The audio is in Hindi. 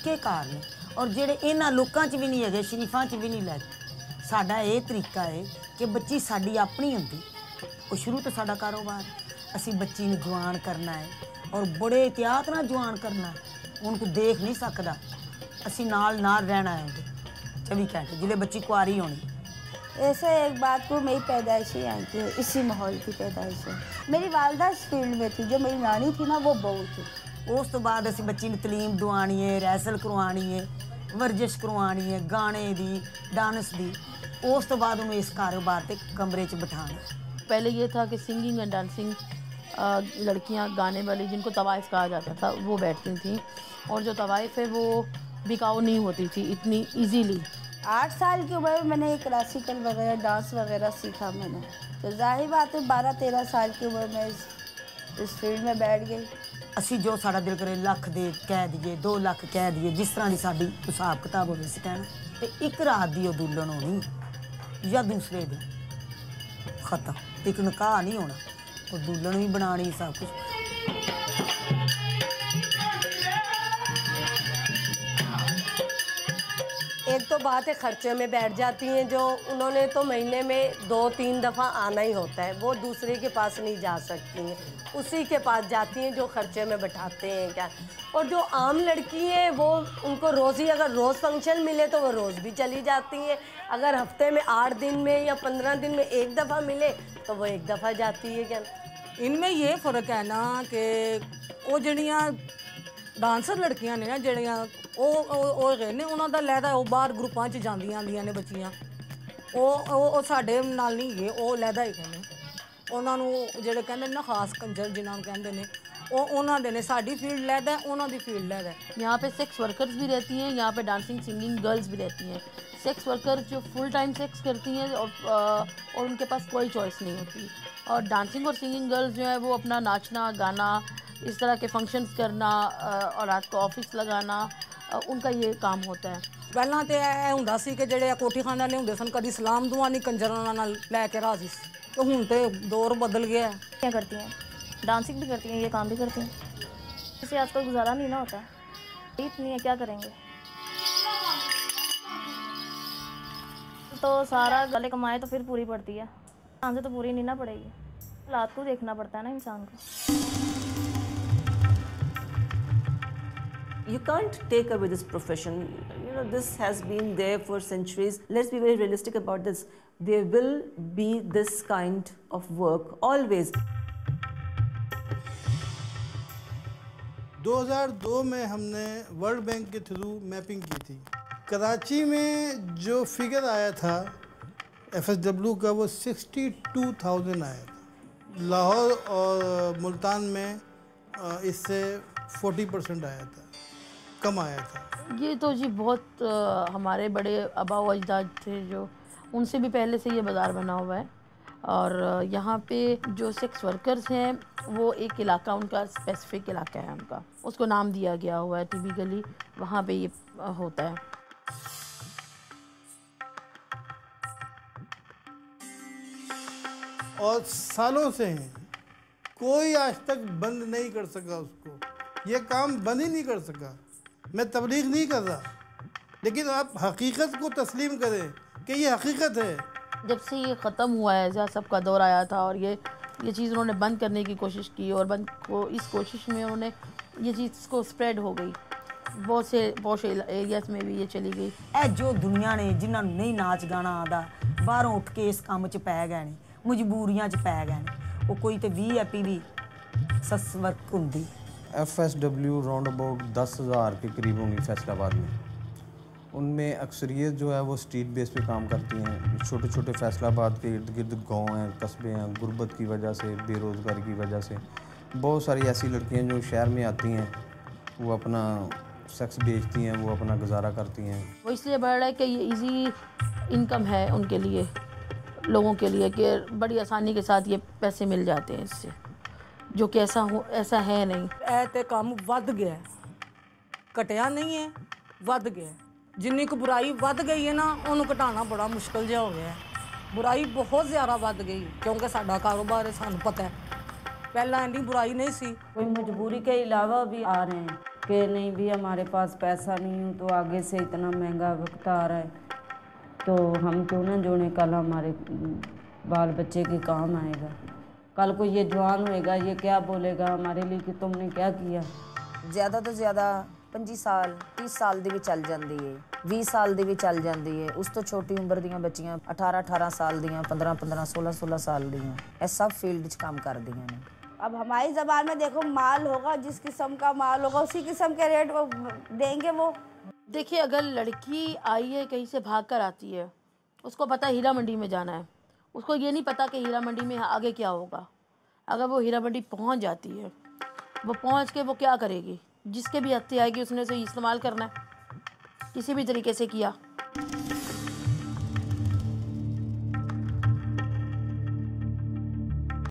तरीक़ेकार ने और ਜਿਹੜੇ ਇਹਨਾਂ ਲੋਕਾਂ 'ਚ ਵੀ ਨਹੀਂ ਹੈਗੇ ਸ਼ਰੀਫਾਂ 'ਚ ਵੀ ਨਹੀਂ ਲੱਗਦੇ। ਸਾਡਾ ਇਹ ਤਰੀਕਾ ਹੈ ਕਿ ਬੱਚੀ ਸਾਡੀ ਆਪਣੀ ਹੁੰਦੀ ਉਹ ਸ਼ੁਰੂ ਤੋਂ ਸਾਡਾ ਕਾਰੋਬਾਰ ਅਸੀਂ ਬੱਚੀ ਨੂੰ ਜਵਾਨ ਕਰਨਾ ਹੈ ਔਰ ਬੜੇ ਇhtiyਾਤ ਨਾਲ ਜਵਾਨ ਕਰਨਾ ਉਹਨੂੰ ਕੋਈ ਦੇਖ नहीं सकता ਅਸੀਂ ਨਾਲ रहना है ਉਹਦੇ 24 घंटे जिले बच्ची कुआरी होनी। ऐसे एक बात को मेरी पैदाइश ही आई थी, इसी माहौल की पैदाइश है। मेरी वालदा इस फील्ड में थी, जो मेरी नानी थी ना वो बहू थी। उस तो बाद असी बच्ची ने तलीम दवानी है, रैसल करवानी है, वर्जिश करवानी है, गाने दी डांस दी। उस तो बाद उन्हें इस कारोबार के कमरे च बिठाना। पहले ये था कि सिंगिंग एंड डांसिंग लड़कियां गाने वाली जिनको तवाइफ कहा जाता था वो बैठती थी और जो तवाइफ है वो बिकाऊ नहीं होती थी इतनी इजीली। 8 साल की उम्र में मैंने क्लासिकल वगैरह डांस वगैरह सीखा मैंने, तो जाहिर बात है 12-13 साल की उम्र में इस फील्ड में बैठ गई। असी जो साड़ा दिल करे लख दे कह दिए 2 लाख कह दिए जिस तरह की साड़ी हिसाब किताब हो कहना तो एक रात की दुल्हन होनी या दूसरे दिन खत्म, एक निकाह नहीं होना और दुल्हन भी बनानी सब कुछ। एक तो बात है खर्चे में बैठ जाती हैं जो उन्होंने तो महीने में 2-3 दफ़ा आना ही होता है, वो दूसरे के पास नहीं जा सकती हैं, उसी के पास जाती हैं जो खर्चे में बैठाते हैं क्या। और जो आम लड़की हैं वो उनको रोज़ ही अगर रोज़ फंक्शन मिले तो वो रोज़ भी चली जाती हैं, अगर हफ्ते में 8 दिन में या 15 दिन में एक दफ़ा मिले तो वो एक दफ़ा जाती है क्या। इनमें ये फ़र्क है ना कि वो जड़ियाँ डांसर लड़कियां ने ना जड़ियाँ ਉਹ ਗਏ ਨੇ ਉਹਨਾਂ ਦਾ ਲੈਦਾ ਉਹ ਬਾਹਰ ਗਰੁੱਪਾਂ 'ਚ ਜਾਂਦੀਆਂ ਆਉਂਦੀਆਂ ਨੇ ਬੱਚੀਆਂ ਉਹ ਸਾਡੇ ਨਾਲ ਨਹੀਂ ਗਏ ਉਹ ਲੈਦਾ ਹੀ ਕਹਿੰਦੇ ਉਹਨਾਂ ਨੂੰ ਜਿਹੜੇ ਕਹਿੰਦੇ ਨੇ ਨਾ ਖਾਸ ਕੰਜਰ ਜਿਨ੍ਹਾਂ ਨੂੰ ਕਹਿੰਦੇ ਨੇ ਉਹ ਉਹਨਾਂ ਦੇ ਨੇ ਸਾਡੀ ਫੀਲਡ ਲੈਦਾ ਉਹਨਾਂ ਦੀ ਫੀल्ड ਲੈਦਾ। यहाँ पे सेक्स वर्कर्स भी रहती हैं, यहाँ पे डांसिंग सिंगिंग गर्ल्स भी रहती हैं। सेक्स वर्कर जो फुल टाइम सेक्स करती हैं और उनके पास कोई चॉइस नहीं होती, और डांसिंग और सिंगिंग गर्ल्स जो है वो अपना नाचना गाना इस तरह के फंक्शंस करना और रात को ऑफिस लगाना उनका ये काम होता है। ਪਹਿਲਾਂ ਤੇ ਇਹ ਹੁੰਦਾ ਸੀ ਕਿ ਜਿਹੜੇ ਕੋਠੀ ਖਾਨੇ ਵਾਲੇ ਹੁੰਦੇ ਸਨ ਕਦੀ ਸਲਾਮ ਦੁਆ ਨਹੀਂ ਕੰਜਰਾਂ ਨਾਲ ਲੈ ਕੇ ਰਾਜ਼ੀ ਸੀ, ਤੇ ਹੁਣ ਤੇ दौर बदल गया है। क्या करती हैं, डांसिंग भी करती हैं, ये काम भी करती हैं, इससे आजकल गुजारा नहीं ना होता, इतनी है क्या करेंगे, तो सारा गले कमाए तो फिर पूरी पड़ती है, इंसान से तो पूरी नहीं ना पड़ेगी, हालात को देखना पड़ता है ना इंसान को। You can't take away this profession. You know, this has been there for centuries. Let's be very realistic about this. There will be this kind of work always. 2002 में हमने वर्ल्ड बैंक के थ्रू मैपिंग की थी। कराची में जो फिगर आया था FSW का वो 62,000 आया था। लाहौर और मुल्तान में इससे 40% आया था, कम आया था। ये तो जी बहुत हमारे बड़े आबा व अजदाद थे जो उनसे भी पहले से ये बाज़ार बना हुआ है, और यहाँ पे जो सेक्स वर्कर्स हैं वो एक इलाका उनका स्पेसिफिक इलाका है उनका, उसको नाम दिया गया हुआ है टिपिकली, वहाँ पे ये होता है। और सालों से हैं, कोई आज तक बंद नहीं कर सका उसको, ये काम बंद ही नहीं कर सका। मैं तबलीग नहीं कर रहा, लेकिन आप हकीकत को तस्लीम करें कि ये हकीकत है। जब से ये ख़त्म हुआ है जहाँ सबका दौर आया था और ये चीज़ उन्होंने बंद करने की कोशिश की, और इस कोशिश में उन्होंने ये चीज़ को स्प्रेड हो गई, बहुत से पॉश एरियाज़ में भी ये चली गई। ए जो दुनिया ने जिन्होंने नहीं नाच गाना आता बाहरों उठ के इस काम च पै गए ने, मजबूरियां च पै गए ने, वो कोई तो VIP भी सस वर्क होंदी। FSW राउंड अबाउट 10,000 के करीब होंगी फैसलाबाद में। उनमें अक्सरियत जो है वो स्ट्रीट बेस पे काम करती हैं। छोटे छोटे फैसलाबाद के इर्द गिर्द गाँव हैं, कस्बे हैं, गुर्बत की वजह से, बेरोज़गारी की वजह से बहुत सारी ऐसी लड़कियां जो शहर में आती हैं, वो अपना सेक्स बेचती हैं, वो अपना गुजारा करती हैं। वो इसलिए बढ़ रहा है कि ये इजी इनकम है उनके लिए, लोगों के लिए, कि बड़ी आसानी के साथ ये पैसे मिल जाते हैं इससे, जो कि ऐसा है नहीं। ਇਹ ਤੇ ਕੰਮ ਵੱਧ ਗਿਆ, ਘਟਿਆ नहीं है, ਵੱਧ ਗਿਆ। जिन्नी को बुराई ਵੱਧ गई है ना, ਉਹਨੂੰ ਘਟਾਉਣਾ बड़ा मुश्किल ਜਿਹਾ हो गया है। बुराई बहुत ज़्यादा ਵੱਧ गई, क्योंकि साडा कारोबार है, सानू पता है, पहला इन्नी बुराई नहीं सी। कोई मजबूरी के अलावा भी आ रहे हैं कि नहीं भी हमारे पास पैसा नहीं हो, तो आगे से इतना महंगा वक्त आ रहा है तो हम क्यों ना जोड़ें, कल हमारे बाल बच्चे के काम आएगा। कल को ये जवान होएगा, ये क्या बोलेगा हमारे लिए कि तुमने क्या किया। ज़्यादा तो ज़्यादा 25 साल 30 साल ਦੀ ਵੀ ਚੱਲ ਜਾਂਦੀ ਹੈ, 20 ਸਾਲ ਦੀ ਵੀ ਚੱਲ ਜਾਂਦੀ ਹੈ। ਉਸ ਤੋਂ ਛੋਟੀ ਉਮਰ ਦੀਆਂ ਬੱਚੀਆਂ 18 ਸਾਲ ਦੀਆਂ, 15 16 ਸਾਲ ਦੀਆਂ, ਇਹ ਸਭ ਫੀਲਡ 'ਚ ਕੰਮ ਕਰਦੀਆਂ ਨੇ। अब हमारी ज़बान में देखो, माल होगा जिस किस्म का माल होगा उसी किस्म के रेट वो देंगे। वो देखिए, अगर लड़की आई है कहीं से भाग कर आती है, उसको पता है हीरा मंडी में जाना है, उसको ये नहीं पता कि हीरा मंडी में आगे क्या होगा। अगर वो हीरा मंडी पहुंच जाती है, वो पहुंच के वो क्या करेगी, जिसके भी हत्या आएगी उसने उसे इस्तेमाल करना है, किसी भी तरीके से किया।